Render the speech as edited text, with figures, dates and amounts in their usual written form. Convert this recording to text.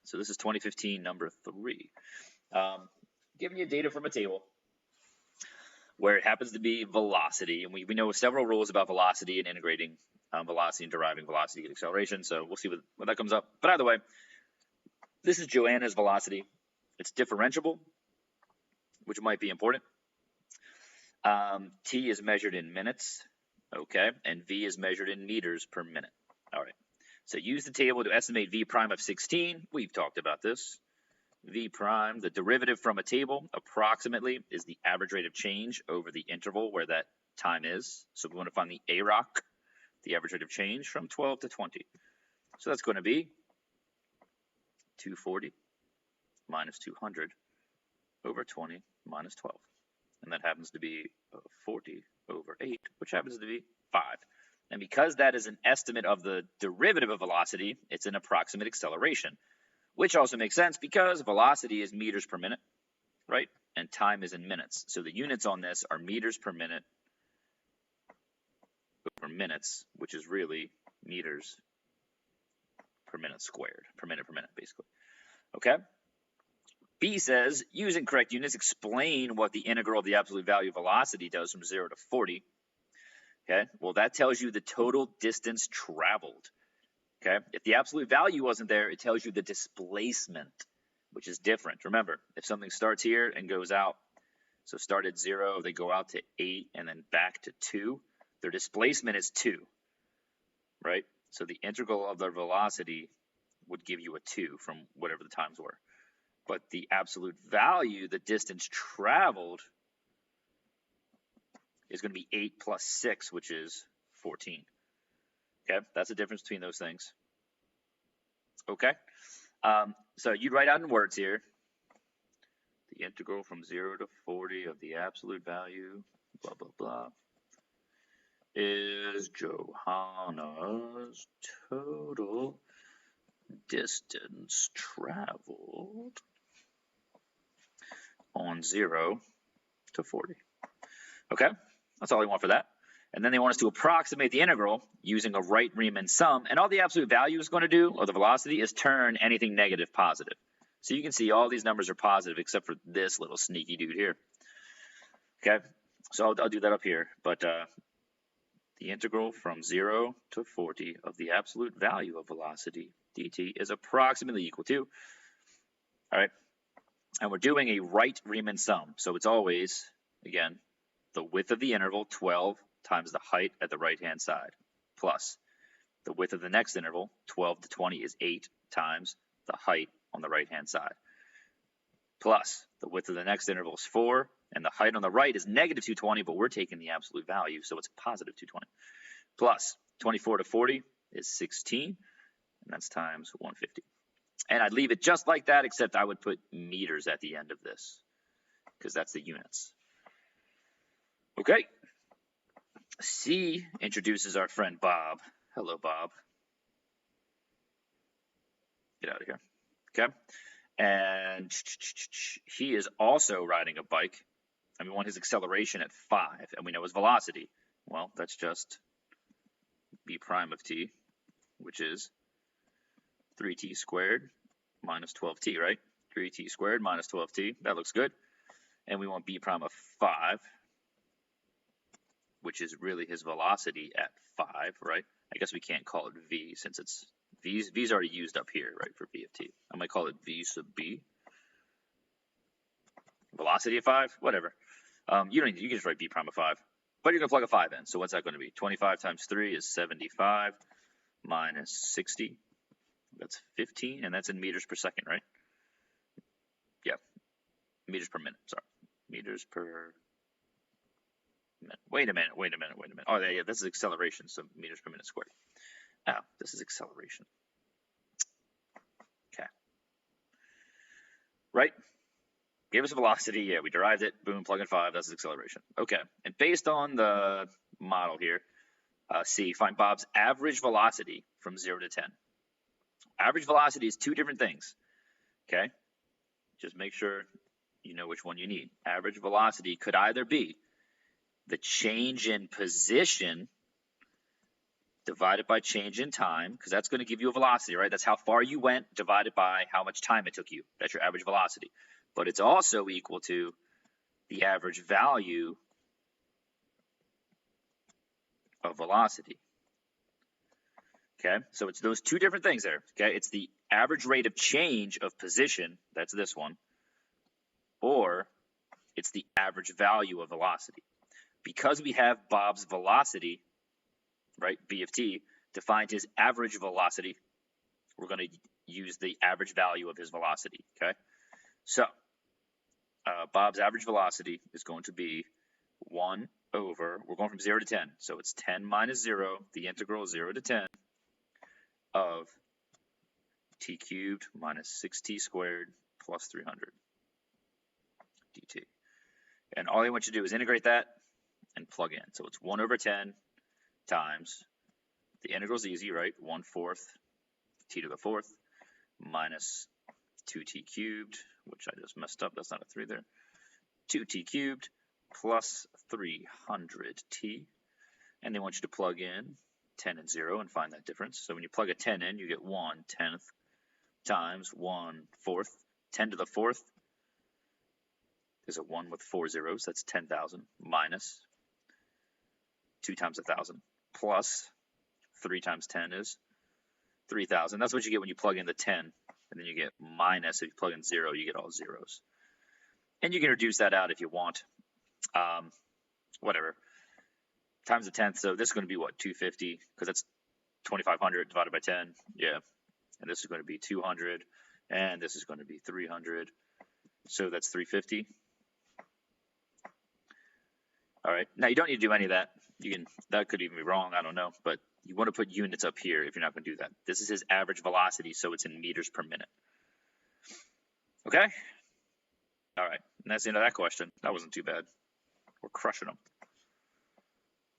So this is 2015 number 3. Giving you data from a table where it happens to be velocity, and we know several rules about velocity and integrating velocity and deriving velocity and acceleration, so we'll see what that comes up. But either way, this is Joanna's velocity. It's differentiable, which might be important. T is measured in minutes, okay, and V is measured in meters per minute. All right, so use the table to estimate V prime of 16. We've talked about this. V prime, the derivative from a table, approximately is the average rate of change over the interval where that time is. So we want to find the AROC, the average rate of change from 12 to 20. So that's going to be 240 minus 200 over 20 minus 12. And that happens to be 40 over 8, which happens to be 5. And because that is an estimate of the derivative of velocity, it's an approximate acceleration, which also makes sense because velocity is meters per minute, right? And time is in minutes. So the units on this are meters per minute over minutes, which is really meters per minute squared, per minute, basically. Okay? B says, using correct units, explain what the integral of the absolute value of velocity does from 0 to 40. Okay? Well, that tells you the total distance traveled. Okay, if the absolute value wasn't there, it tells you the displacement, which is different. Remember, if something starts here and goes out, so start at 0, they go out to 8, and then back to 2, their displacement is 2, right? So the integral of their velocity would give you a 2 from whatever the times were. But the absolute value, the distance traveled, is going to be 8 plus 6, which is 14. Okay, that's the difference between those things. Okay, so you'd write out in words here, the integral from 0 to 40 of the absolute value, blah, blah, blah, is Johanna's total distance traveled on 0 to 40. Okay, that's all we want for that. And then they want us to approximate the integral using a right Riemann sum. And all the absolute value is going to do, or the velocity, is turn anything negative positive. So you can see all these numbers are positive except for this little sneaky dude here. Okay, so I'll do that up here. But the integral from 0 to 40 of the absolute value of velocity dt is approximately equal to, all right, and we're doing a right Riemann sum. So it's always, again, the width of the interval, 12, times the height at the right-hand side, plus the width of the next interval, 12 to 20, is 8 times the height on the right-hand side, plus the width of the next interval is 4, and the height on the right is negative 220, but we're taking the absolute value, so it's positive 220, plus 24 to 40 is 16, and that's times 150. And I'd leave it just like that, except I would put meters at the end of this, because that's the units. Okay. C introduces our friend Bob. Hello, Bob. Get out of here. Okay. And he is also riding a bike. And we want his acceleration at 5. And we know his velocity. Well, that's just b prime of t, which is 3t squared minus 12t, right? 3t squared minus 12t. That looks good. And we want b prime of 5, which is really his velocity at 5, right? I guess we can't call it v since it's v's already used up here, right, for v of t. I might call it v sub b. Velocity of 5, whatever. You can just write b prime of 5, but you're gonna plug a 5 in. So what's that going to be? 25 times 3 is 75 minus 60. That's 15, and that's in meters per second, right? Yeah, meters per minute. Sorry, meters per minute. Wait a minute. Oh, yeah, this is acceleration, so meters per minute squared. Oh, this is acceleration. Okay. Right? Gave us a velocity. Yeah, we derived it. Boom, plug in 5. That's acceleration. Okay. And based on the model here, C, find Bob's average velocity from 0 to 10. Average velocity is 2 different things. Okay? Just make sure you know which one you need. Average velocity could either be the change in position divided by change in time, because that's going to give you a velocity, right? That's how far you went divided by how much time it took you. That's your average velocity. But it's also equal to the average value of velocity. Okay, so it's those two different things there. Okay, it's the average rate of change of position, that's this one, or it's the average value of velocity. Because we have Bob's velocity, right, B of t, to find his average velocity, we're going to use the average value of his velocity, okay? So Bob's average velocity is going to be 1 over, we're going from 0 to 10, so it's 10 minus 0, the integral is 0 to 10 of t cubed minus 6t squared plus 300 dt. And all I want you to do is integrate that and plug in. So it's 1 over 10 times, the integral is easy, right? 1/4 t to the 4th minus 2t cubed, which I just messed up, that's not a 3 there, 2t cubed plus 300t. And they want you to plug in 10 and 0 and find that difference. So when you plug a 10 in, you get 1/10 times 1/4. 10 to the 4th is a 1 with 4 zeros, that's 10,000, minus 2 times 1,000, plus 3 times 10 is 3,000. That's what you get when you plug in the 10, and then you get minus, if you plug in 0, you get all zeros. And you can reduce that out if you want, whatever, times the 10th, so this is going to be what, 250, because that's 2,500 divided by 10, yeah, and this is going to be 200, and this is going to be 300, so that's 350. All right, now you don't need to do any of that. You can, that could even be wrong, I don't know, but you want to put units up here if you're not going to do that. This is his average velocity, so it's in meters per minute. Okay? All right, and that's the end of that question. That wasn't too bad. We're crushing them.